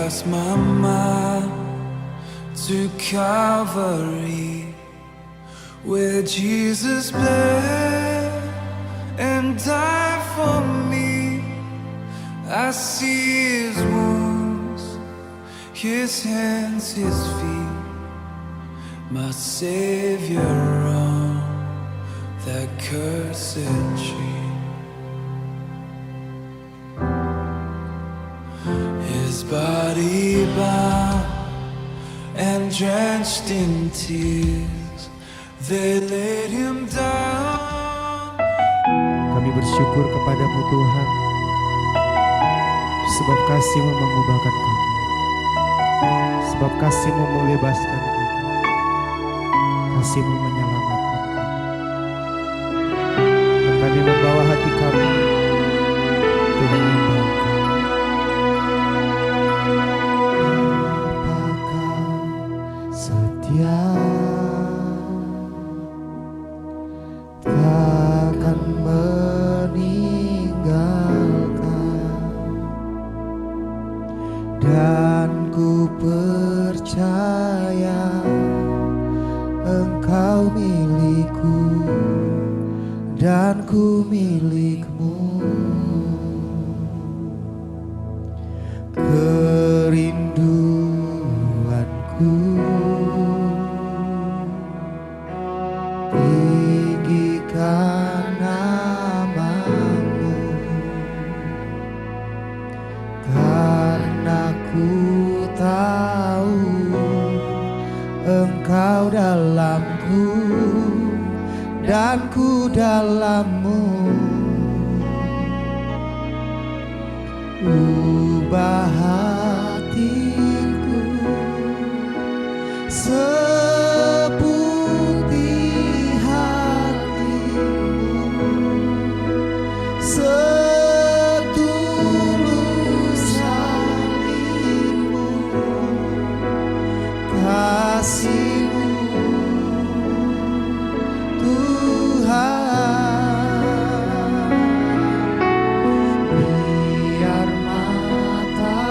cast my mind to Calvary, where Jesus bled and died for me. I see his wounds, his hands, his feet, my Savior on that cursed tree. His body bound and drenched in tears, they laid him down. Kami bersyukur kepadamu Tuhan, sebab kasih-Mu mengubahkan kami, sebab kasih-Mu membebaskan kami, kasih-Mu menyelamatkan kami. Dan kami membawa hati kami untuk menyembah Engkau. Apakah setia, takkan meninggalkan, dan ku percaya Engkau milikku dan ku milikmu. Kerinduanku tinggikan namamu, karena ku tahu Engkau dalamku dan ku dalammu. Ubah hatiku seputih hatimu, setulus hatimu, kasih-Mu Tuhan. Biar mata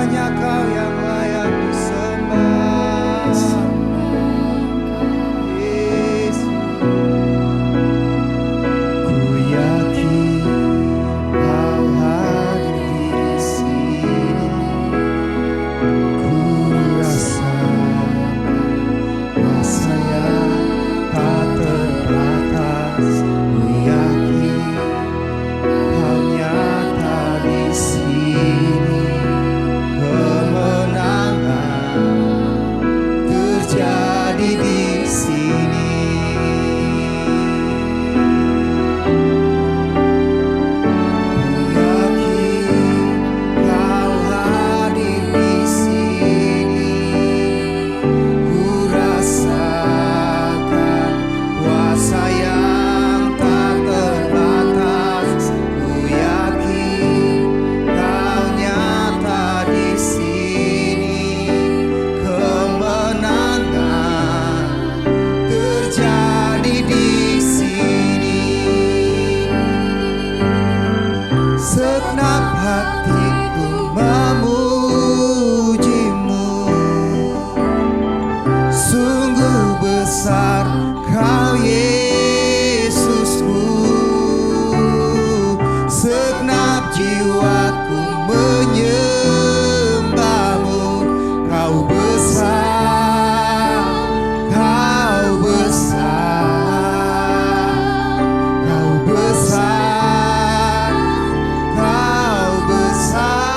hanya Kau yang layak disembah. Yesus, ku yakin Kau hadir di sini. Ku rasakan kuasa yang tak terbatas. Ku yakin Kau nyata di sini. Kemenangan terjadi di sini. Ku yakin Kau hadir di sini. Ku rasakan kuasa yang tak terbatas. Ku yakin Kau nyata di sini. Kemenangan terjadi di sini. Segenap hatiku memuji-Mu. Sungguh besar Kau Yesusku. Segenap jiwaku menyembah-Mu. Kau besar, Kau besar, Kau besar, Kau besar.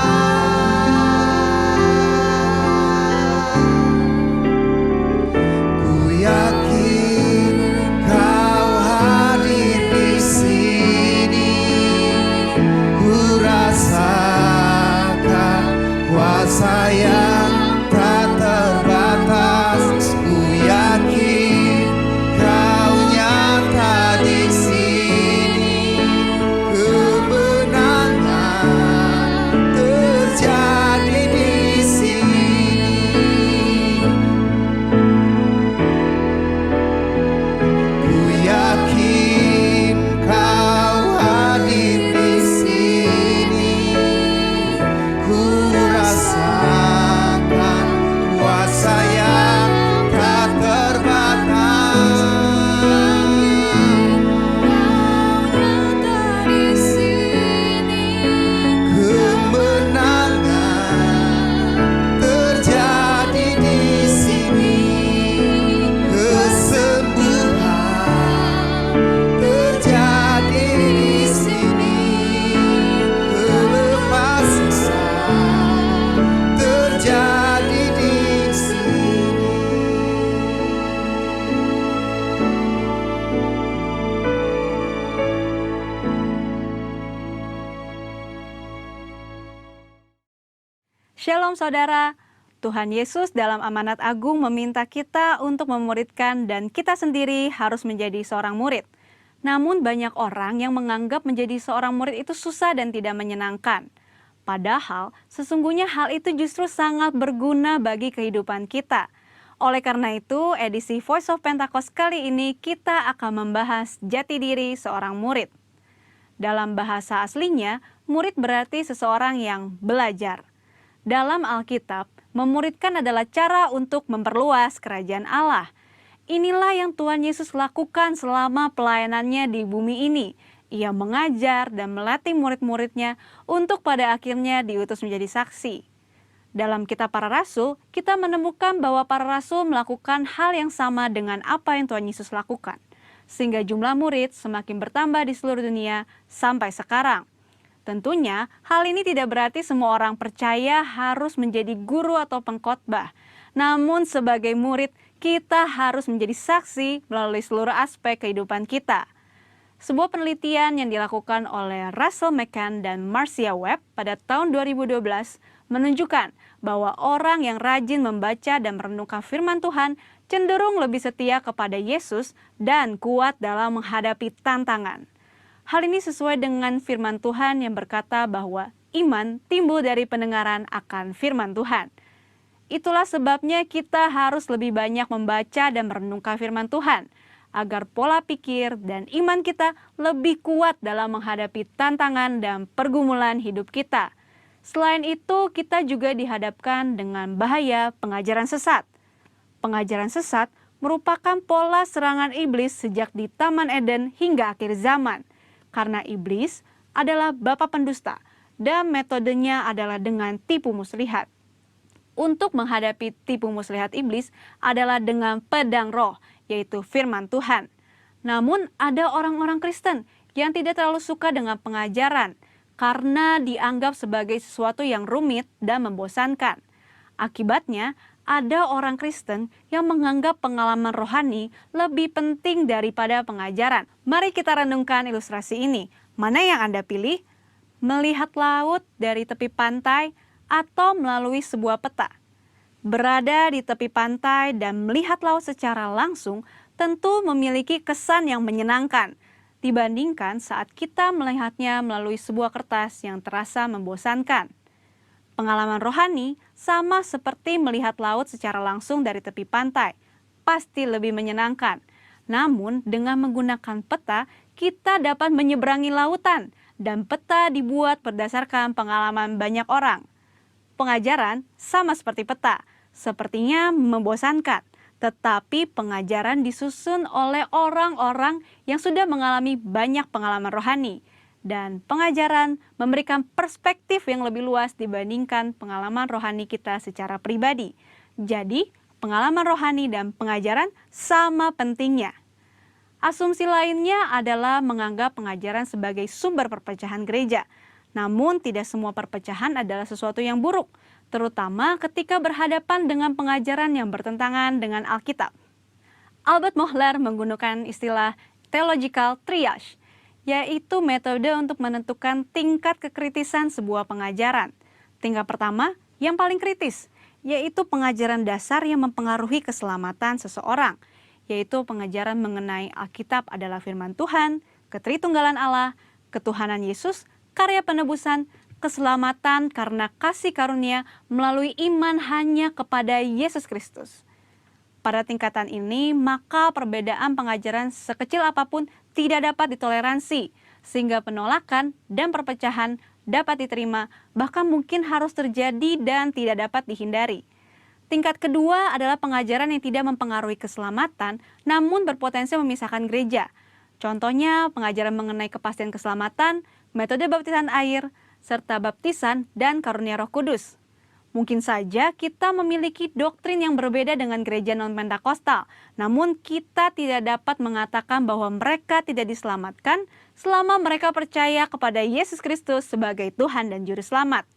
Ku yakin Kau hadir di sini. Ku rasakan kuasa yang tak terbatas. Ku yakin Kau nyata di sini. Kemenangan terjadi di sini. Ku yakin Kau hadir di sini. Ku rasakan kuasa yang tak terbatas. Kemenangan terjadi di sini. Kesembuhan terjadi di sini. Kelepaskan terjadi di sini. Shalom saudara, Tuhan Yesus dalam amanat agung meminta kita untuk memuridkan dan kita sendiri harus menjadi seorang murid. Namun banyak orang yang menganggap menjadi seorang murid itu susah dan tidak menyenangkan. Padahal sesungguhnya hal itu justru sangat berguna bagi kehidupan kita. Oleh karena itu, edisi Voice of Pentecost kali ini kita akan membahas jati diri seorang murid. Dalam bahasa aslinya, murid berarti seseorang yang belajar. Dalam Alkitab, memuridkan adalah cara untuk memperluas kerajaan Allah. Inilah yang Tuhan Yesus lakukan selama pelayanannya di bumi ini. Ia mengajar dan melatih murid-muridnya untuk pada akhirnya diutus menjadi saksi. Dalam kitab para rasul, kita menemukan bahwa para rasul melakukan hal yang sama dengan apa yang Tuhan Yesus lakukan. Sehingga jumlah murid semakin bertambah di seluruh dunia sampai sekarang. Tentunya, hal ini tidak berarti semua orang percaya harus menjadi guru atau pengkhotbah. Namun sebagai murid, kita harus menjadi saksi melalui seluruh aspek kehidupan kita. Sebuah penelitian yang dilakukan oleh Russell McCann dan Marcia Webb pada tahun 2012 menunjukkan bahwa orang yang rajin membaca dan merenungkan firman Tuhan cenderung lebih setia kepada Yesus dan kuat dalam menghadapi tantangan. Hal ini sesuai dengan firman Tuhan yang berkata bahwa iman timbul dari pendengaran akan firman Tuhan. Itulah sebabnya kita harus lebih banyak membaca dan merenungkan firman Tuhan, agar pola pikir dan iman kita lebih kuat dalam menghadapi tantangan dan pergumulan hidup kita. Selain itu, kita juga dihadapkan dengan bahaya pengajaran sesat. Pengajaran sesat merupakan pola serangan iblis sejak di Taman Eden hingga akhir zaman. Karena iblis adalah bapa pendusta dan metodenya adalah dengan tipu muslihat. Untuk menghadapi tipu muslihat iblis adalah dengan pedang roh, yaitu firman Tuhan. Namun ada orang-orang Kristen yang tidak terlalu suka dengan pengajaran karena dianggap sebagai sesuatu yang rumit dan membosankan. Akibatnya, ada orang Kristen yang menganggap pengalaman rohani lebih penting daripada pengajaran. Mari kita renungkan ilustrasi ini. Mana yang Anda pilih? Melihat laut dari tepi pantai atau melalui sebuah peta? Berada di tepi pantai dan melihat laut secara langsung tentu memiliki kesan yang menyenangkan dibandingkan saat kita melihatnya melalui sebuah kertas yang terasa membosankan. Pengalaman rohani sama seperti melihat laut secara langsung dari tepi pantai, pasti lebih menyenangkan. Namun dengan menggunakan peta, kita dapat menyeberangi lautan dan peta dibuat berdasarkan pengalaman banyak orang. Pengajaran sama seperti peta, sepertinya membosankan, tetapi pengajaran disusun oleh orang-orang yang sudah mengalami banyak pengalaman rohani. Dan pengajaran memberikan perspektif yang lebih luas dibandingkan pengalaman rohani kita secara pribadi. Jadi, pengalaman rohani dan pengajaran sama pentingnya. Asumsi lainnya adalah menganggap pengajaran sebagai sumber perpecahan gereja. Namun, tidak semua perpecahan adalah sesuatu yang buruk, terutama ketika berhadapan dengan pengajaran yang bertentangan dengan Alkitab. Albert Mohler menggunakan istilah theological triage, yaitu metode untuk menentukan tingkat kekritisan sebuah pengajaran. Tingkat pertama, yang paling kritis, yaitu pengajaran dasar yang mempengaruhi keselamatan seseorang, yaitu pengajaran mengenai Alkitab adalah firman Tuhan, ketritunggalan Allah, ketuhanan Yesus, karya penebusan, keselamatan karena kasih karunia melalui iman hanya kepada Yesus Kristus. Pada tingkatan ini, maka perbedaan pengajaran sekecil apapun tidak dapat ditoleransi, sehingga penolakan dan perpecahan dapat diterima, bahkan mungkin harus terjadi dan tidak dapat dihindari. Tingkat kedua adalah pengajaran yang tidak mempengaruhi keselamatan, namun berpotensi memisahkan gereja. Contohnya, pengajaran mengenai kepastian keselamatan, metode baptisan air, serta baptisan dan karunia Roh Kudus. Mungkin saja kita memiliki doktrin yang berbeda dengan gereja non-Pentakosta, namun kita tidak dapat mengatakan bahwa mereka tidak diselamatkan selama mereka percaya kepada Yesus Kristus sebagai Tuhan dan Juru Selamat.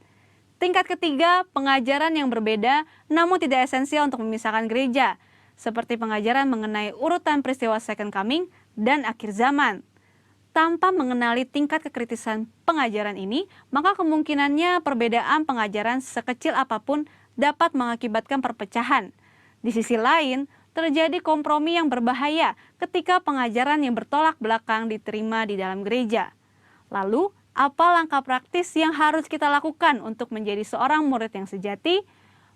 Tingkat ketiga, pengajaran yang berbeda namun tidak esensial untuk memisahkan gereja, seperti pengajaran mengenai urutan peristiwa second coming dan akhir zaman. Tanpa mengenali tingkat kekritisan pengajaran ini, maka kemungkinannya perbedaan pengajaran sekecil apapun dapat mengakibatkan perpecahan. Di sisi lain, terjadi kompromi yang berbahaya ketika pengajaran yang bertolak belakang diterima di dalam gereja. Lalu, apa langkah praktis yang harus kita lakukan untuk menjadi seorang murid yang sejati?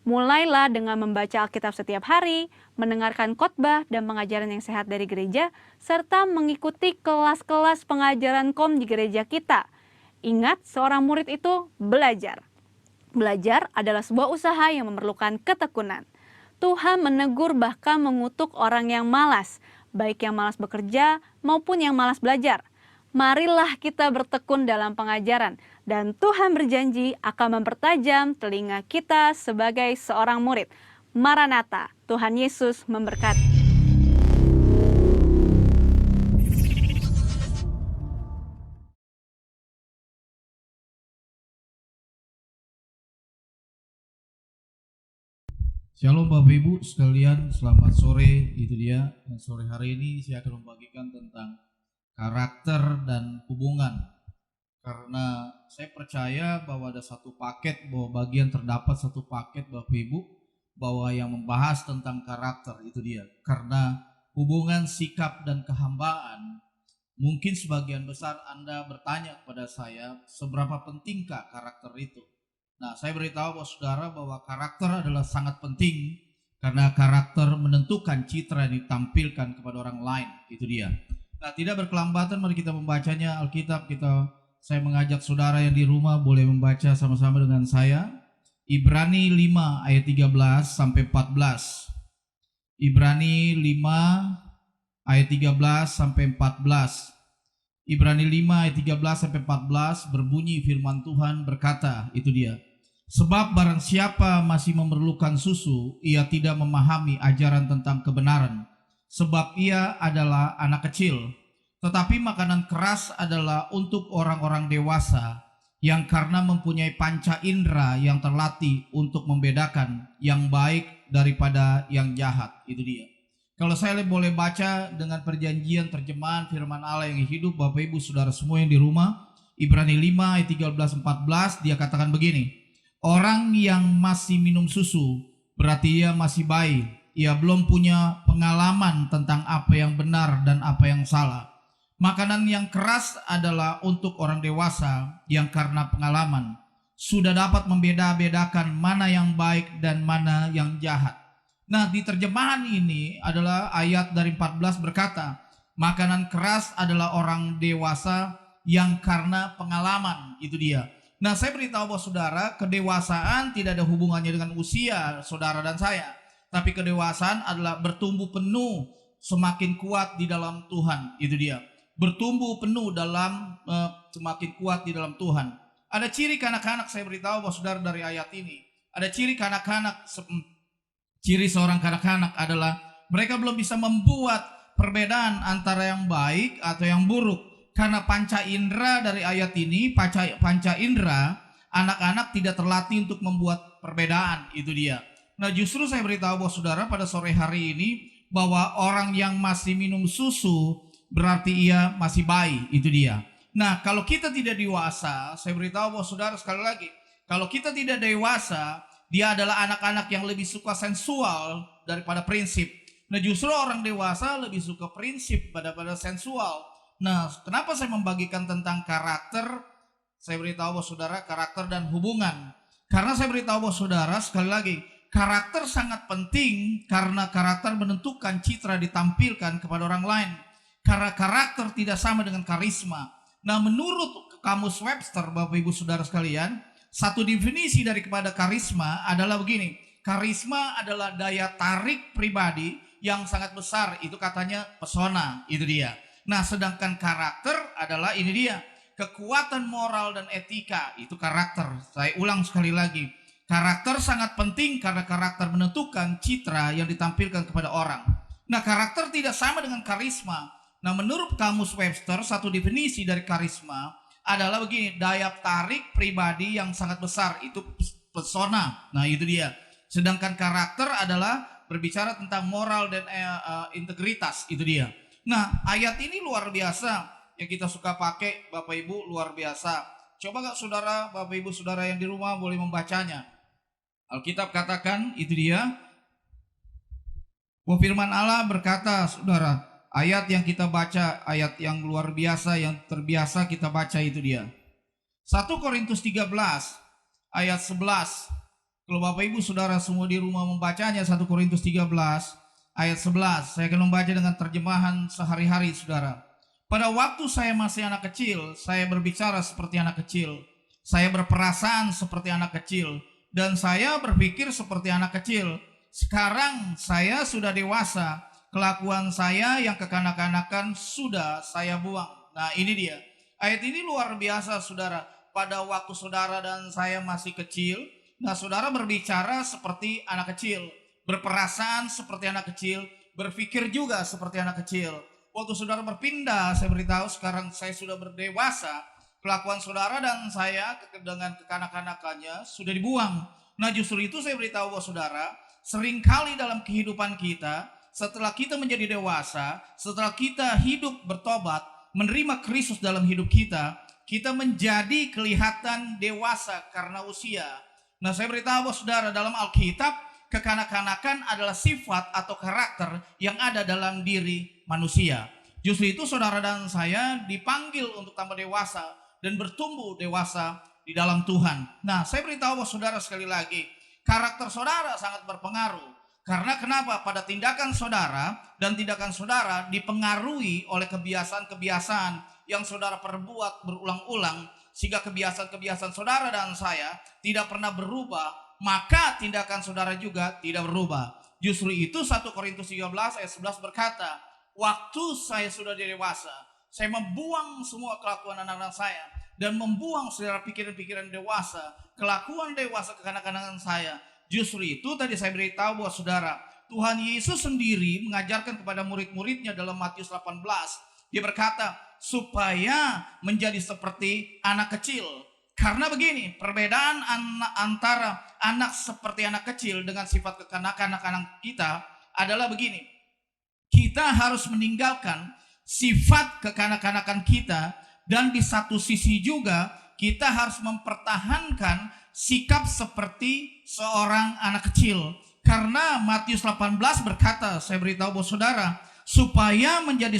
Mulailah dengan membaca Alkitab setiap hari, mendengarkan khotbah dan pengajaran yang sehat dari gereja, serta mengikuti kelas-kelas pengajaran KOM di gereja kita. Ingat, seorang murid itu belajar. Belajar adalah sebuah usaha yang memerlukan ketekunan. Tuhan menegur bahkan mengutuk orang yang malas, baik yang malas bekerja maupun yang malas belajar. Marilah kita bertekun dalam pengajaran, dan Tuhan berjanji akan mempertajam telinga kita sebagai seorang murid. Maranatha, Tuhan Yesus memberkati. Shalom Bapak Ibu sekalian, selamat sore. Itu dia, dan sore hari ini saya akan membagikan tentang karakter dan hubungan. Karena saya percaya bahwa ada satu paket, bahwa bagian terdapat satu paket Bapak Ibu, bahwa yang membahas tentang karakter, itu dia. Karena hubungan, sikap, dan kehambaan, mungkin sebagian besar Anda bertanya kepada saya, seberapa pentingkah karakter itu? Nah, saya beritahu bahwa saudara bahwa karakter adalah sangat penting, karena karakter menentukan citra yang ditampilkan kepada orang lain, itu dia. Nah, tidak berkelambatan, mari kita membacanya Alkitab, kita saya mengajak saudara yang di rumah boleh membaca sama-sama dengan saya. Ibrani 5 ayat 13 sampai 14. Ibrani 5 ayat 13 sampai 14. Ibrani 5 ayat 13 sampai 14 berbunyi firman Tuhan berkata, itu dia. Sebab barang siapa masih memerlukan susu, ia tidak memahami ajaran tentang kebenaran, sebab ia adalah anak kecil. Tetapi makanan keras adalah untuk orang-orang dewasa, yang karena mempunyai panca indera yang terlatih untuk membedakan yang baik daripada yang jahat. Itu dia. Kalau saya boleh baca dengan perjanjian terjemahan firman Allah yang hidup, Bapak Ibu Saudara semua yang di rumah, Ibrani 5 ayat 13-14, dia katakan begini, orang yang masih minum susu berarti ia masih bayi, ia belum punya pengalaman tentang apa yang benar dan apa yang salah. Makanan yang keras adalah untuk orang dewasa yang karena pengalaman sudah dapat membeda-bedakan mana yang baik dan mana yang jahat. Nah, di terjemahan ini adalah ayat dari 14 berkata, makanan keras adalah orang dewasa yang karena pengalaman, itu dia. Nah, saya beritahu bahwa saudara, kedewasaan tidak ada hubungannya dengan usia saudara dan saya, tapi kedewasaan adalah bertumbuh penuh, semakin kuat di dalam Tuhan, itu dia. Bertumbuh penuh dalam semakin kuat di dalam Tuhan. Ada ciri kanak-kanak, saya beritahu bahwa saudara dari ayat ini, ada ciri kanak-kanak. Ciri seorang kanak-kanak adalah mereka belum bisa membuat perbedaan antara yang baik atau yang buruk. Karena panca indera dari ayat ini, panca indera, anak-anak tidak terlatih untuk membuat perbedaan, itu dia. Nah, justru saya beritahu bahwa saudara pada sore hari ini, bahwa orang yang masih minum susu berarti ia masih bayi, itu dia. Nah, kalau kita tidak dewasa, saya beritahu bahwa saudara sekali lagi, kalau kita tidak dewasa, dia adalah anak-anak yang lebih suka sensual daripada prinsip. Nah, justru orang dewasa lebih suka prinsip daripada sensual. Nah, kenapa saya membagikan tentang karakter? Saya beritahu bahwa saudara, karakter dan hubungan. Karena saya beritahu bahwa saudara, sekali lagi, karakter sangat penting karena karakter menentukan citra ditampilkan kepada orang lain. Karena karakter tidak sama dengan karisma. Nah, menurut Kamus Webster, Bapak Ibu Saudara sekalian, satu definisi dari kepada karisma adalah begini. Karisma adalah daya tarik pribadi yang sangat besar. Itu katanya pesona, itu dia. Nah, sedangkan karakter adalah ini dia. Kekuatan moral dan etika, itu karakter. Saya ulang sekali lagi. Karakter sangat penting karena karakter menentukan citra yang ditampilkan kepada orang. Nah, karakter tidak sama dengan karisma. Nah, menurut Kamus Webster, satu definisi dari karisma adalah begini, daya tarik pribadi yang sangat besar, itu pesona. Nah, itu dia. Sedangkan karakter adalah berbicara tentang moral dan integritas, itu dia. Nah, ayat ini luar biasa yang kita suka pakai, Bapak Ibu, luar biasa. Coba gak saudara, Bapak Ibu Saudara yang di rumah boleh membacanya. Alkitab katakan, itu dia. Firman Allah berkata, saudara, ayat yang kita baca, ayat yang luar biasa, yang terbiasa kita baca itu dia. 1 Korintus 13 ayat 11. Kalau Bapak Ibu Saudara semua di rumah membacanya 1 Korintus 13 ayat 11. Saya akan membaca dengan terjemahan sehari-hari saudara. Pada waktu saya masih anak kecil, saya berbicara seperti anak kecil. Saya berperasaan seperti anak kecil. Dan saya berpikir seperti anak kecil. Sekarang saya sudah dewasa. Kelakuan saya yang kekanak-kanakan sudah saya buang. Nah, ini dia. Ayat ini luar biasa saudara. Pada waktu saudara dan saya masih kecil, nah saudara berbicara seperti anak kecil. Berperasaan seperti anak kecil. Berpikir juga seperti anak kecil. Waktu saudara berpindah, saya beritahu sekarang saya sudah berdewasa. Kelakuan saudara dan saya dengan kekanak-kanakannya sudah dibuang. Nah, justru itu saya beritahu bahwa saudara, seringkali dalam kehidupan kita, setelah kita menjadi dewasa, setelah kita hidup bertobat, menerima Kristus dalam hidup kita, kita menjadi kelihatan dewasa karena usia. Nah, saya beritahu bahwa saudara, dalam Alkitab, kekanak-kanakan adalah sifat atau karakter yang ada dalam diri manusia. Justru itu saudara dan saya dipanggil untuk tambah dewasa dan bertumbuh dewasa di dalam Tuhan. Nah, saya beritahu bahwa saudara sekali lagi, karakter saudara sangat berpengaruh. Karena kenapa? Pada tindakan saudara dan tindakan saudara dipengaruhi oleh kebiasaan-kebiasaan yang saudara perbuat berulang-ulang, sehingga kebiasaan-kebiasaan saudara dan saya tidak pernah berubah, maka tindakan saudara juga tidak berubah. Justru itu 1 Korintus 13 ayat 11 berkata, waktu saya sudah dewasa, saya membuang semua kelakuan anak-anak saya dan membuang saudara pikiran-pikiran dewasa, kelakuan dewasa kekanak-kanakan saya. Justru itu tadi saya beritahu buat saudara, Tuhan Yesus sendiri mengajarkan kepada murid-muridnya dalam Matius 18. Dia berkata, supaya menjadi seperti anak kecil. Karena begini, perbedaan antara anak seperti anak kecil dengan sifat kekanak-kanakan kita adalah begini. Kita harus meninggalkan sifat kekanak-kanakan kita, dan di satu sisi juga kita harus mempertahankan sikap seperti seorang anak kecil. Karena Matius 18 berkata, saya beritahu buat saudara, supaya menjadi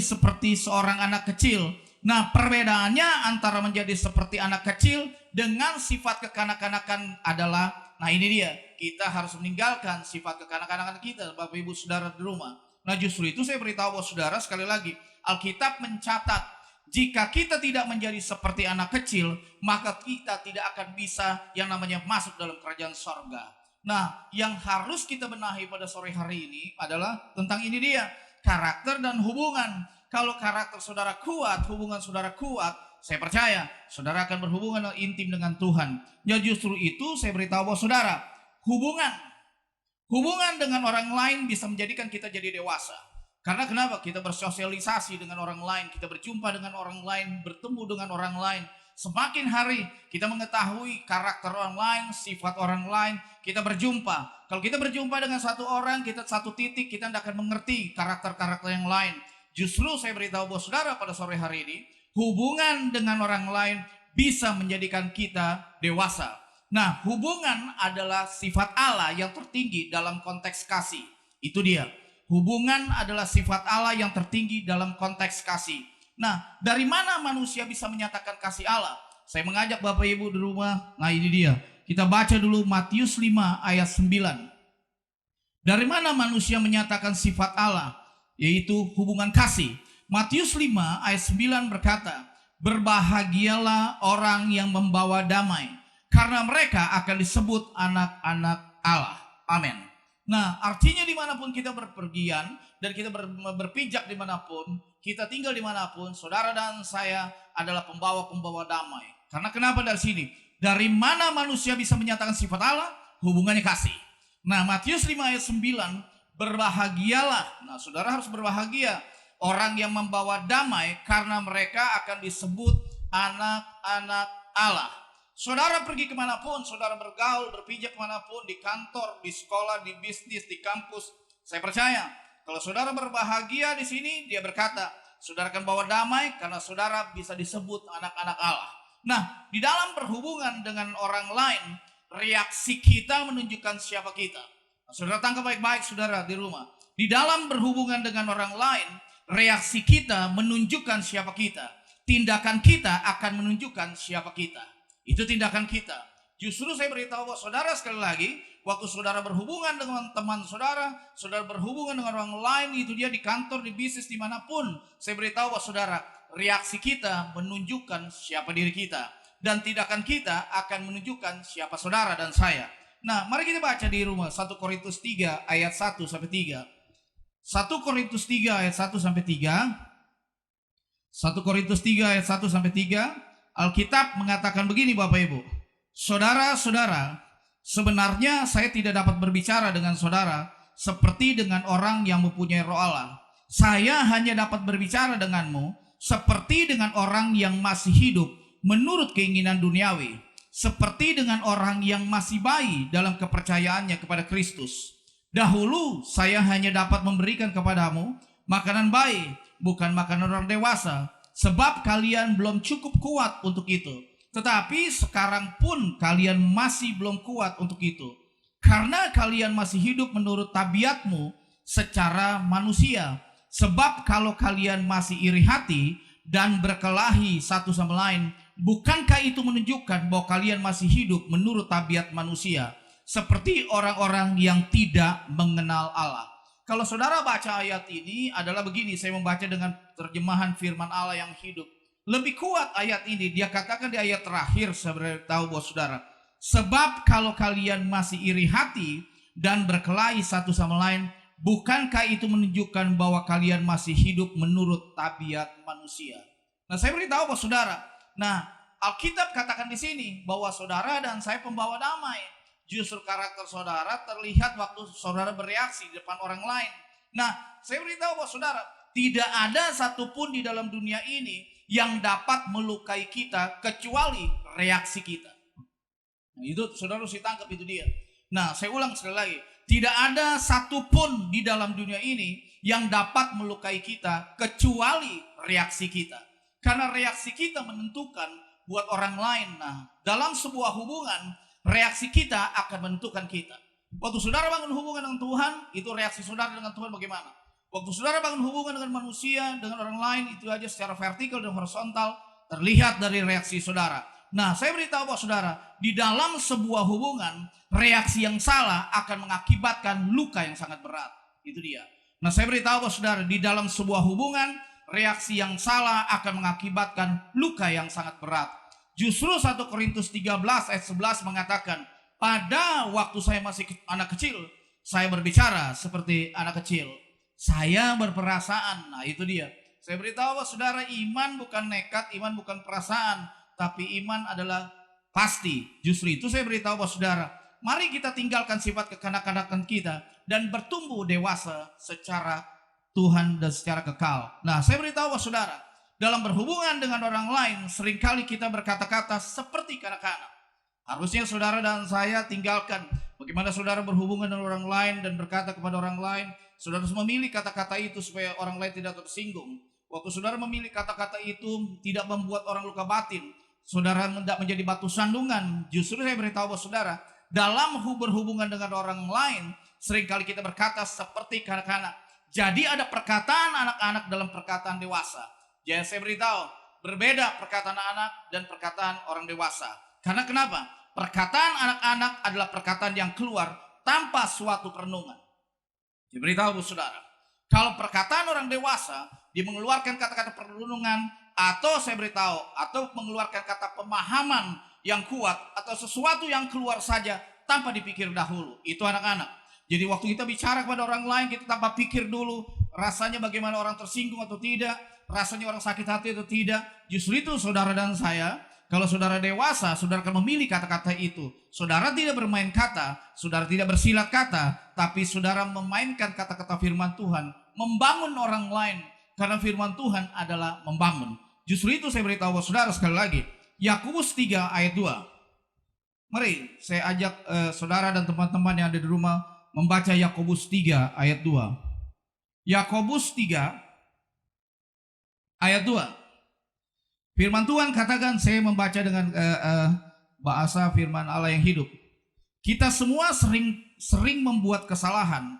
seperti seorang anak kecil. Nah, perbedaannya antara menjadi seperti anak kecil dengan sifat kekanak-kanakan adalah, nah ini dia, kita harus meninggalkan sifat kekanak-kanakan kita, Bapak Ibu Saudara di rumah. Nah, justru itu saya beritahu buat saudara sekali lagi, Alkitab mencatat, jika kita tidak menjadi seperti anak kecil, maka kita tidak akan bisa yang namanya masuk dalam kerajaan sorga. Nah, yang harus kita benahi pada sore hari ini adalah tentang ini dia, karakter dan hubungan. Kalau karakter saudara kuat, hubungan saudara kuat, saya percaya saudara akan berhubungan intim dengan Tuhan. Ya justru itu saya beritahu bahwa saudara, hubungan dengan orang lain bisa menjadikan kita jadi dewasa. Karena kenapa? Kita bersosialisasi dengan orang lain, kita berjumpa dengan orang lain, bertemu dengan orang lain. Semakin hari kita mengetahui karakter orang lain, sifat orang lain, kita berjumpa. Kalau kita berjumpa dengan satu orang, kita satu titik, kita tidak akan mengerti karakter-karakter yang lain. Justru saya beritahu buat saudara pada sore hari ini, hubungan dengan orang lain bisa menjadikan kita dewasa. Nah, hubungan adalah sifat Allah yang tertinggi dalam konteks kasih. Itu dia. Hubungan adalah sifat Allah yang tertinggi dalam konteks kasih. Nah, dari mana manusia bisa menyatakan kasih Allah? Saya mengajak Bapak Ibu di rumah. Nah, ini dia. Kita baca dulu Matius 5 ayat 9. Dari mana manusia menyatakan sifat Allah? Yaitu hubungan kasih. Matius 5 ayat 9 berkata, berbahagialah orang yang membawa damai, karena mereka akan disebut anak-anak Allah. Amin. Nah, artinya dimanapun kita berpergian dan kita berpijak dimanapun, kita tinggal dimanapun, saudara dan saya adalah pembawa-pembawa damai. Karena kenapa dari sini? Dari mana manusia bisa menyatakan sifat Allah? Hubungannya kasih. Nah, Matius 5 ayat 9, berbahagialah. Nah, saudara harus berbahagia. Orang yang membawa damai, karena mereka akan disebut anak-anak Allah. Saudara pergi kemanapun, saudara bergaul, berpijak kemanapun, di kantor, di sekolah, di bisnis, di kampus. Saya percaya, kalau saudara berbahagia di sini, dia berkata, saudara akan bawa damai karena saudara bisa disebut anak-anak Allah. Nah, di dalam berhubungan dengan orang lain, reaksi kita menunjukkan siapa kita. Nah, saudara tangkap baik-baik saudara di rumah. Di dalam berhubungan dengan orang lain, reaksi kita menunjukkan siapa kita. Tindakan kita akan menunjukkan siapa kita. Itu tindakan kita. Justru saya beritahu bahwa saudara sekali lagi, waktu saudara berhubungan dengan teman saudara, saudara berhubungan dengan orang lain, itu dia di kantor, di bisnis, dimanapun. Saya beritahu bahwa saudara, reaksi kita menunjukkan siapa diri kita. Dan tindakan kita akan menunjukkan siapa saudara dan saya. Nah, mari kita baca di rumah 1 Korintus 3 ayat 1 sampai 3. 1 Korintus 3 ayat 1 sampai 3. 1 Korintus 3 ayat 1 sampai 3. Alkitab mengatakan begini Bapak Ibu. Saudara-saudara, sebenarnya saya tidak dapat berbicara dengan saudara seperti dengan orang yang mempunyai roh Allah. Saya hanya dapat berbicara denganmu seperti dengan orang yang masih hidup menurut keinginan duniawi, seperti dengan orang yang masih bayi dalam kepercayaannya kepada Kristus. Dahulu saya hanya dapat memberikan kepadamu makanan bayi, bukan makanan orang dewasa, sebab kalian belum cukup kuat untuk itu. Tetapi sekarang pun kalian masih belum kuat untuk itu, karena kalian masih hidup menurut tabiatmu secara manusia. Sebab kalau kalian masih iri hati dan berkelahi satu sama lain, bukankah itu menunjukkan bahwa kalian masih hidup menurut tabiat manusia, seperti orang-orang yang tidak mengenal Allah? Kalau saudara baca ayat ini adalah begini, saya membaca dengan terjemahan firman Allah yang hidup. Lebih kuat ayat ini, dia katakan di ayat terakhir, saya tahu buat saudara. Sebab kalau kalian masih iri hati dan berkelahi satu sama lain, bukankah itu menunjukkan bahwa kalian masih hidup menurut tabiat manusia? Nah, saya beritahu buat saudara. Nah, Alkitab katakan di sini bahwa saudara dan saya pembawa damai. Justru karakter saudara terlihat waktu saudara bereaksi di depan orang lain. Nah, saya beritahu bahwa saudara, tidak ada satupun di dalam dunia ini yang dapat melukai kita kecuali reaksi kita. Nah, itu saudara harus ditangkap, itu dia. Nah, saya ulang sekali lagi. Tidak ada satupun di dalam dunia ini yang dapat melukai kita kecuali reaksi kita. Karena reaksi kita menentukan buat orang lain. Nah, dalam sebuah hubungan, reaksi kita akan menentukan kita. Waktu saudara bangun hubungan dengan Tuhan, itu reaksi saudara dengan Tuhan bagaimana? Waktu saudara bangun hubungan dengan manusia, dengan orang lain, itu aja secara vertikal dan horizontal terlihat dari reaksi saudara. Nah, saya beritahu bahwa saudara, di dalam sebuah hubungan, reaksi yang salah akan mengakibatkan luka yang sangat berat. Itu dia. Nah, saya beritahu bahwa saudara, di dalam sebuah hubungan, reaksi yang salah akan mengakibatkan luka yang sangat berat. Justru 1 Korintus 13 ayat 11 mengatakan, pada waktu saya masih anak kecil, saya berbicara seperti anak kecil. Saya berperasaan. Nah, itu dia. Saya beritahu bahwa saudara, iman bukan nekat, iman bukan perasaan, tapi iman adalah pasti. Justru itu saya beritahu bahwa saudara, mari kita tinggalkan sifat kekanak-kanakan kita dan bertumbuh dewasa secara Tuhan dan secara kekal. Nah, saya beritahu bahwa saudara, dalam berhubungan dengan orang lain, seringkali kita berkata-kata seperti kanak-kanak. Harusnya saudara dan saya tinggalkan bagaimana saudara berhubungan dengan orang lain dan berkata kepada orang lain. Saudara harus memilih kata-kata itu supaya orang lain tidak tersinggung. Waktu saudara memilih kata-kata itu tidak membuat orang luka batin, saudara tidak menjadi batu sandungan. Justru saya beritahu bahwa saudara, dalam berhubungan dengan orang lain, seringkali kita berkata seperti kanak-kanak. Jadi ada perkataan anak-anak dalam perkataan dewasa. Jadi saya beritahu, berbeda perkataan anak dan perkataan orang dewasa. Karena kenapa? Perkataan anak-anak adalah perkataan yang keluar tanpa suatu perenungan. Saya beritahu saudara, kalau perkataan orang dewasa, dia mengeluarkan kata-kata perenungan, atau saya beritahu, atau mengeluarkan kata pemahaman yang kuat, atau sesuatu yang keluar saja tanpa dipikir dahulu. Itu anak-anak. Jadi waktu kita bicara kepada orang lain, kita tanpa pikir dulu, rasanya bagaimana orang tersinggung atau tidak, rasanya orang sakit hati atau tidak. Justru itu saudara dan saya, kalau saudara dewasa, saudara akan memilih kata-kata itu. Saudara tidak bermain kata, saudara tidak bersilat kata, tapi saudara memainkan kata-kata firman Tuhan, membangun orang lain, karena firman Tuhan adalah membangun. Justru itu saya beritahu saudara sekali lagi, Yakobus 3 ayat 2. Mari saya ajak saudara dan teman-teman yang ada di rumah membaca Yakobus 3 ayat 2. Yakobus 3 ayat 2. Firman Tuhan katakan, saya membaca dengan bahasa firman Allah yang hidup. Kita semua sering membuat kesalahan,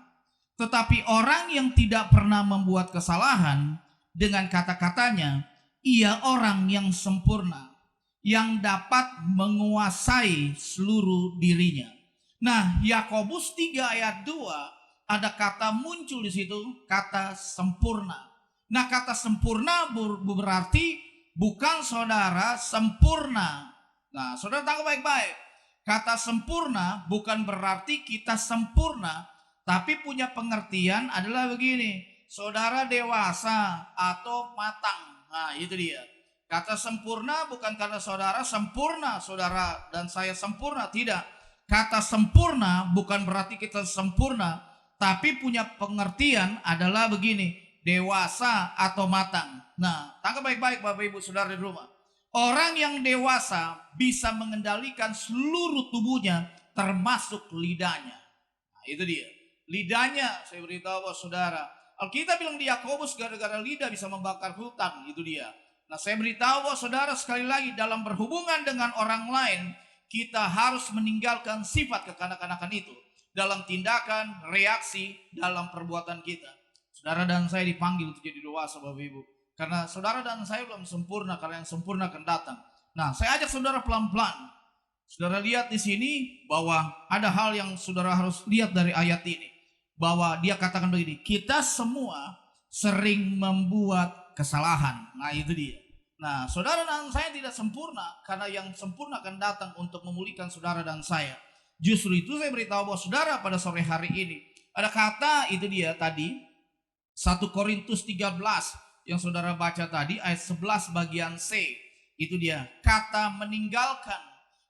tetapi orang yang tidak pernah membuat kesalahan, dengan kata-katanya, ia orang yang sempurna, yang dapat menguasai seluruh dirinya. Nah, Yakobus 3 ayat 2 ada kata muncul di situ, kata sempurna. Nah, kata sempurna berarti bukan saudara sempurna. Nah, saudara tangkap baik-baik. Kata sempurna bukan berarti kita sempurna, tapi punya pengertian adalah begini, saudara dewasa atau matang. Nah, itu dia. Kata sempurna bukan karena saudara sempurna, saudara dan saya sempurna, tidak. Kata sempurna bukan berarti kita sempurna, tapi punya pengertian adalah begini, dewasa atau matang. Nah, tangkap baik-baik Bapak Ibu Saudara di rumah. Orang yang dewasa bisa mengendalikan seluruh tubuhnya termasuk lidahnya. Nah, itu dia. Lidahnya, saya beritahu bahwa saudara, Alkitab bilang di Yakobus gara-gara lidah bisa membakar hutan, itu dia. Nah, saya beritahu bahwa saudara sekali lagi dalam berhubungan dengan orang lain, kita harus meninggalkan sifat kekanak-kanakan itu dalam tindakan, reaksi, dalam perbuatan kita. Saudara dan saya dipanggil untuk jadi dewasa Bapak Ibu. Karena saudara dan saya belum sempurna, karena yang sempurna akan datang. Nah, saya ajak saudara pelan-pelan. Saudara lihat di sini bahwa ada hal yang saudara harus lihat dari ayat ini. bahwa dia katakan begini, kita semua sering membuat kesalahan. Nah itu dia. Nah saudara dan saya tidak sempurna, karena yang sempurna akan datang untuk memulihkan saudara dan saya. Justru itu saya beritahu bahwa saudara pada sore hari ini ada kata itu dia tadi 1 Korintus 13 yang saudara baca tadi ayat 11 bagian C. Itu dia kata meninggalkan.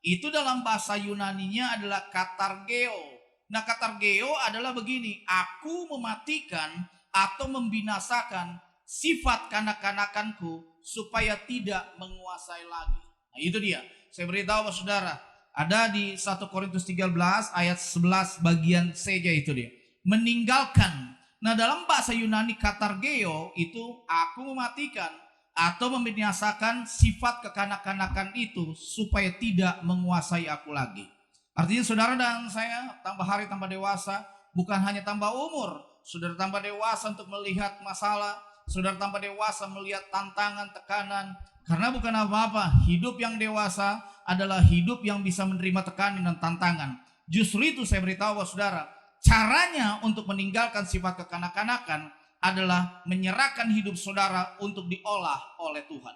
Itu dalam bahasa Yunaninya adalah katargeo. Nah katargeo adalah begini, aku mematikan atau membinasakan sifat kanak-kanakanku supaya tidak menguasai lagi. Nah itu dia, saya beritahu kepada saudara, ada di 1 Korintus 13 ayat 11 bagian C itu dia, meninggalkan. Nah dalam bahasa Yunani katargeo itu aku mematikan atau membinasakan sifat kekanak-kanakan itu supaya tidak menguasai aku lagi. Artinya saudara dan saya tambah hari tambah dewasa, bukan hanya tambah umur. Saudara tambah dewasa untuk melihat masalah, saudara tambah dewasa melihat tantangan, tekanan. Karena bukan apa-apa, hidup yang dewasa adalah hidup yang bisa menerima tekanan dan tantangan. Justru itu saya beritahu saudara, caranya untuk meninggalkan sifat kekanak-kanakan adalah menyerahkan hidup saudara untuk diolah oleh Tuhan.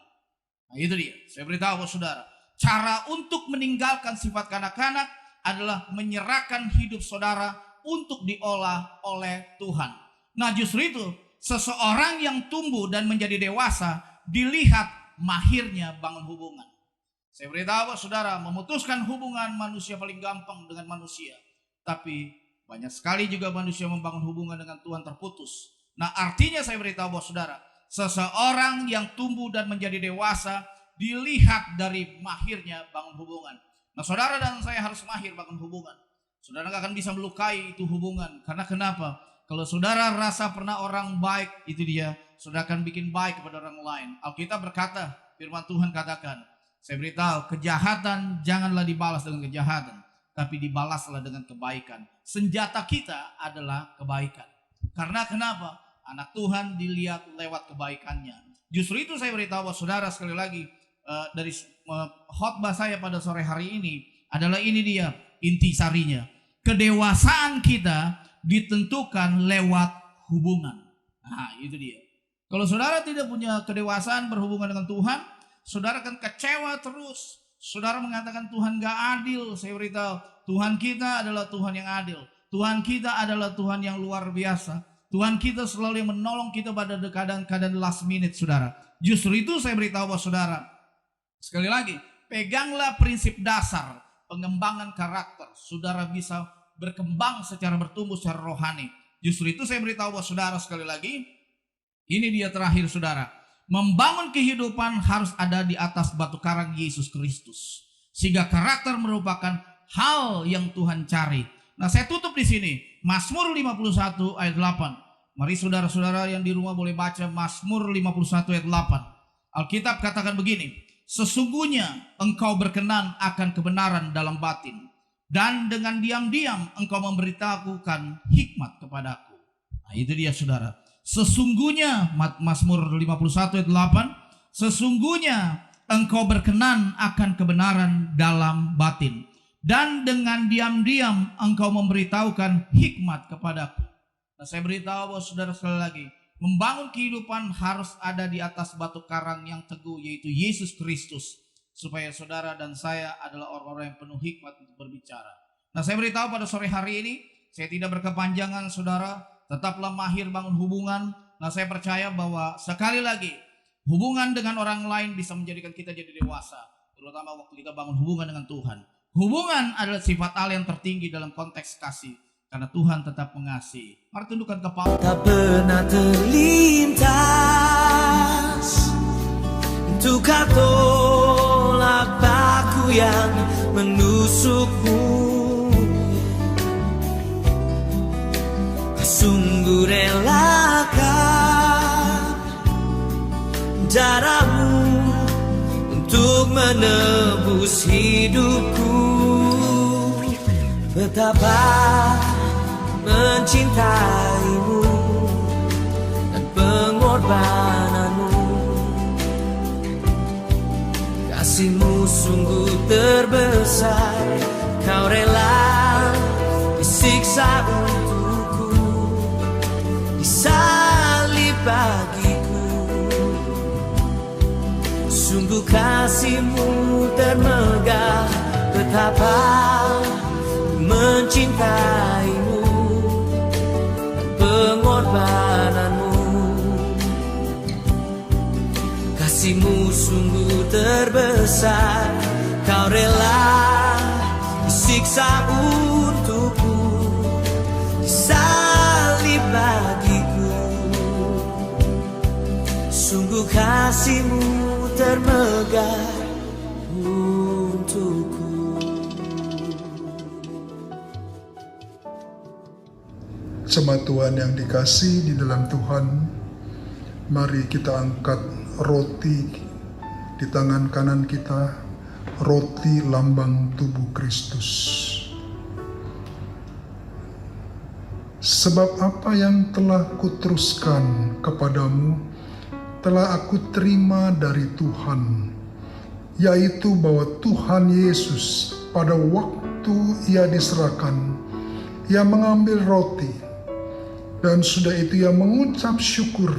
Nah itu dia, saya beritahu saudara, cara untuk meninggalkan sifat kanak-kanak adalah menyerahkan hidup saudara untuk diolah oleh Tuhan. Nah justru itu seseorang yang tumbuh dan menjadi dewasa dilihat mahirnya bangun hubungan. Saya beritahu saudara, memutuskan hubungan manusia paling gampang dengan manusia. Tapi banyak sekali juga manusia membangun hubungan dengan Tuhan terputus. Nah artinya saya beritahu saudara, seseorang yang tumbuh dan menjadi dewasa dilihat dari mahirnya bangun hubungan. Nah saudara dan saya harus mahir bangun hubungan. Saudara gak akan bisa melukai itu hubungan. Karena kenapa? Kalau saudara rasa pernah orang baik, itu dia, saudara akan bikin baik kepada orang lain. Alkitab berkata, firman Tuhan katakan, saya beritahu, kejahatan janganlah dibalas dengan kejahatan, tapi dibalaslah dengan kebaikan. Senjata kita adalah kebaikan. Karena kenapa? Anak Tuhan dilihat lewat kebaikannya. Justru itu saya beritahu saudara sekali lagi, dari khotbah saya pada sore hari ini adalah ini dia inti sarinya. Kedewasaan kita ditentukan lewat hubungan. Nah itu dia. Kalau saudara tidak punya kedewasaan berhubungan dengan Tuhan, saudara akan kecewa terus. Saudara mengatakan Tuhan gak adil. Saya beritahu, Tuhan kita adalah Tuhan yang adil. Tuhan kita adalah Tuhan yang luar biasa. Tuhan kita selalu yang menolong kita pada keadaan-keadaan last minute saudara. Justru itu saya beritahu saudara, sekali lagi, peganglah prinsip dasar pengembangan karakter. Saudara bisa berkembang secara bertumbuh secara rohani. Justru itu saya beritahu saudara sekali lagi, ini dia terakhir saudara. Membangun kehidupan harus ada di atas batu karang Yesus Kristus. Sehingga karakter merupakan hal yang Tuhan cari. Nah saya tutup di sini. Mazmur 51 ayat 8. Mari saudara-saudara yang di rumah boleh baca Mazmur 51 ayat 8. Alkitab katakan begini. Sesungguhnya engkau berkenan akan kebenaran dalam batin, dan dengan diam-diam engkau memberitahukan hikmat kepadaku. Nah itu dia saudara. Sesungguhnya, Mazmur 51 ayat 8, sesungguhnya engkau berkenan akan kebenaran dalam batin, dan dengan diam-diam engkau memberitahukan hikmat kepadaku. Nah saya beritahu bahwa saudara sekali lagi, membangun kehidupan harus ada di atas batu karang yang teguh, yaitu Yesus Kristus. Supaya saudara dan saya adalah orang-orang yang penuh hikmat untuk berbicara. Nah saya beritahu pada sore hari ini, saya tidak berkepanjangan saudara, tetaplah mahir bangun hubungan. Nah saya percaya bahwa sekali lagi, hubungan dengan orang lain bisa menjadikan kita jadi dewasa. Terutama waktu kita bangun hubungan dengan Tuhan. Hubungan adalah sifat Allah yang tertinggi dalam konteks kasih. Karena Tuhan tetap mengasihi. Mari tundukkan kepala. Tak pernah terlintas untuk tolak paku yang menusukmu. Sungguh relakan darahmu untuk menebus hidupku. Betapa mencintaimu dan pengorbananmu, kasihmu sungguh terbesar. Kau rela disiksa untukku. Sungguh kasih-Mu termegah, betapa mencintai-Mu, pengorbanan-Mu. Kasih-Mu sungguh terbesar, Kau rela disiksa untukku, disalib bagiku. Sungguh kasih-Mu termegah untukku. Jemaat Tuhan yang dikasihi di dalam Tuhan, mari kita angkat roti di tangan kanan kita, roti lambang tubuh Kristus. Sebab apa yang telah kuteruskan kepadamu, telah aku terima dari Tuhan, yaitu bahwa Tuhan Yesus pada waktu Ia diserahkan, Ia mengambil roti, dan sudah itu Ia mengucap syukur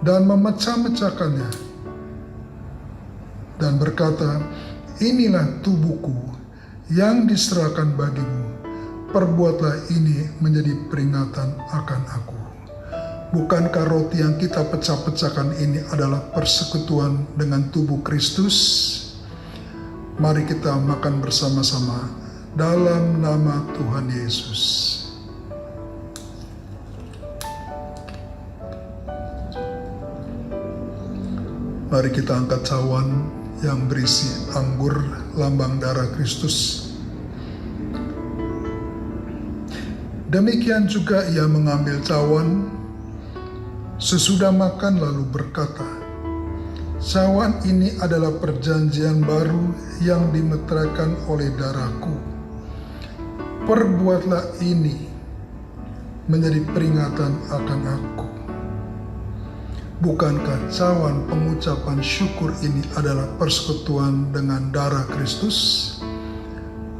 dan memecah-mecahkannya dan berkata, inilah tubuhku yang diserahkan bagimu, perbuatlah ini menjadi peringatan akan aku. Bukankah roti yang kita pecah-pecahkan ini adalah persekutuan dengan tubuh Kristus? Mari kita makan bersama-sama dalam nama Tuhan Yesus. Mari kita angkat cawan yang berisi anggur lambang darah Kristus. Demikian juga Ia mengambil cawan sesudah makan lalu berkata, cawan ini adalah perjanjian baru yang dimeteraikan oleh darahku. Perbuatlah ini menjadi peringatan akan aku. Bukankah cawan pengucapan syukur ini adalah persekutuan dengan darah Kristus?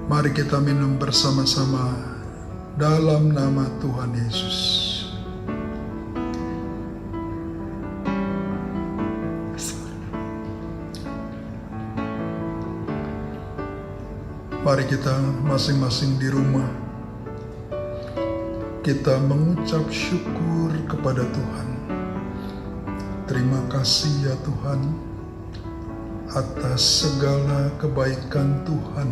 Mari kita minum bersama-sama dalam nama Tuhan Yesus. Mari kita masing-masing di rumah, kita mengucap syukur kepada Tuhan. Terima kasih ya Tuhan atas segala kebaikan Tuhan,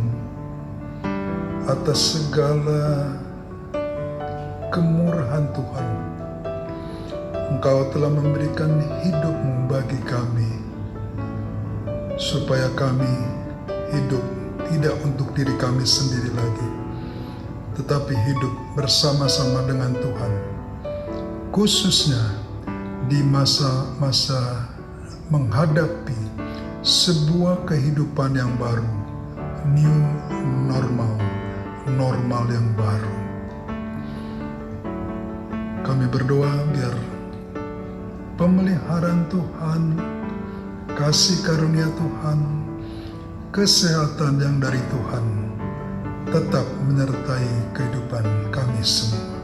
atas segala kemurahan Tuhan. Engkau telah memberikan hidup-Mu bagi kami, supaya kami hidup tidak untuk diri kami sendiri lagi, tetapi hidup bersama-sama dengan Tuhan. Khususnya di masa-masa menghadapi sebuah kehidupan yang baru, new normal, normal yang baru. Kami berdoa biar pemeliharaan Tuhan, kasih karunia Tuhan, kesehatan yang dari Tuhan tetap menyertai kehidupan kami semua.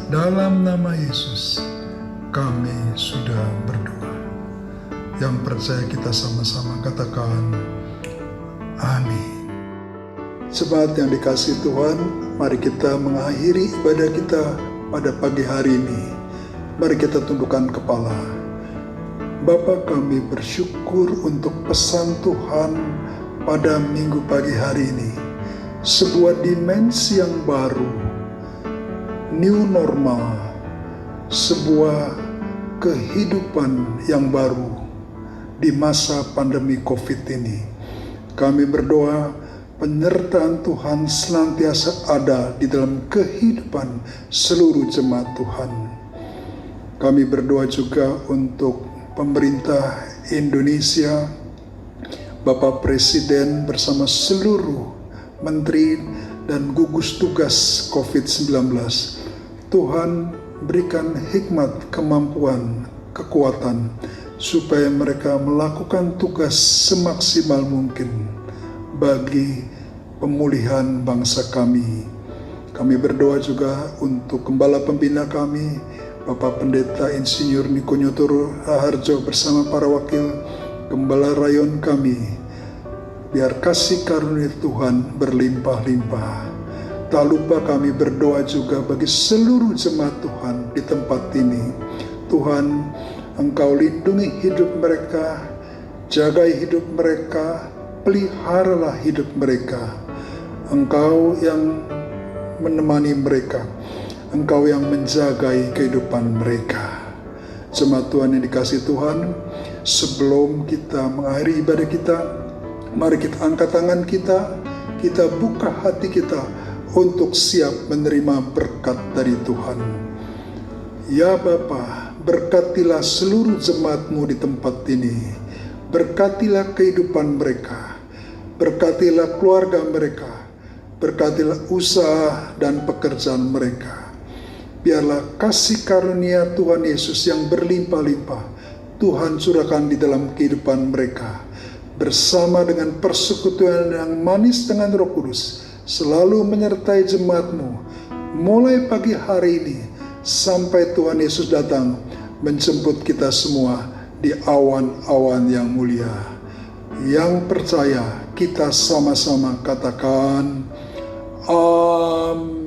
Dalam nama Yesus kami sudah berdoa. Yang percaya kita sama-sama katakan amin. Jemaat yang dikasihi Tuhan, mari kita mengakhiri ibadah kita pada pagi hari ini. Mari kita tundukkan kepala. Bapa, kami bersyukur untuk pesan Tuhan pada minggu pagi hari ini. Sebuah dimensi yang baru, new normal, sebuah kehidupan yang baru di masa pandemi COVID ini. Kami berdoa penyertaan Tuhan senantiasa ada di dalam kehidupan seluruh jemaat Tuhan. Kami berdoa juga untuk pemerintah Indonesia, Bapak Presiden bersama seluruh menteri dan gugus tugas COVID-19. Tuhan berikan hikmat, kemampuan, kekuatan supaya mereka melakukan tugas semaksimal mungkin bagi pemulihan bangsa kami. Kami berdoa juga untuk Gembala Pembina kami, Bapak Pendeta Insinyur Niko Nyotoro Raharjo bersama para wakil. Gembala rayon kami, biar kasih karunia Tuhan berlimpah-limpah. Tak lupa kami berdoa juga bagi seluruh jemaat Tuhan di tempat ini. Tuhan, Engkau lindungi hidup mereka, jagai hidup mereka, peliharalah hidup mereka. Engkau yang menemani mereka, Engkau yang menjagai kehidupan mereka. Jemaat Tuhan yang dikasihi Tuhan, sebelum kita mengakhiri ibadah kita, mari kita angkat tangan kita buka hati kita untuk siap menerima berkat dari Tuhan. Ya Bapa, berkatilah seluruh jemaat-Mu di tempat ini. Berkatilah kehidupan mereka, berkatilah keluarga mereka, berkatilah usaha dan pekerjaan mereka. Biarlah kasih karunia Tuhan Yesus yang berlimpah-limpah Tuhan curahkan di dalam kehidupan mereka, bersama dengan persekutuan yang manis dengan Roh Kudus, selalu menyertai jemaat-Mu mulai pagi hari ini sampai Tuhan Yesus datang menjemput kita semua di awan-awan yang mulia. Yang percaya kita sama-sama katakan amin.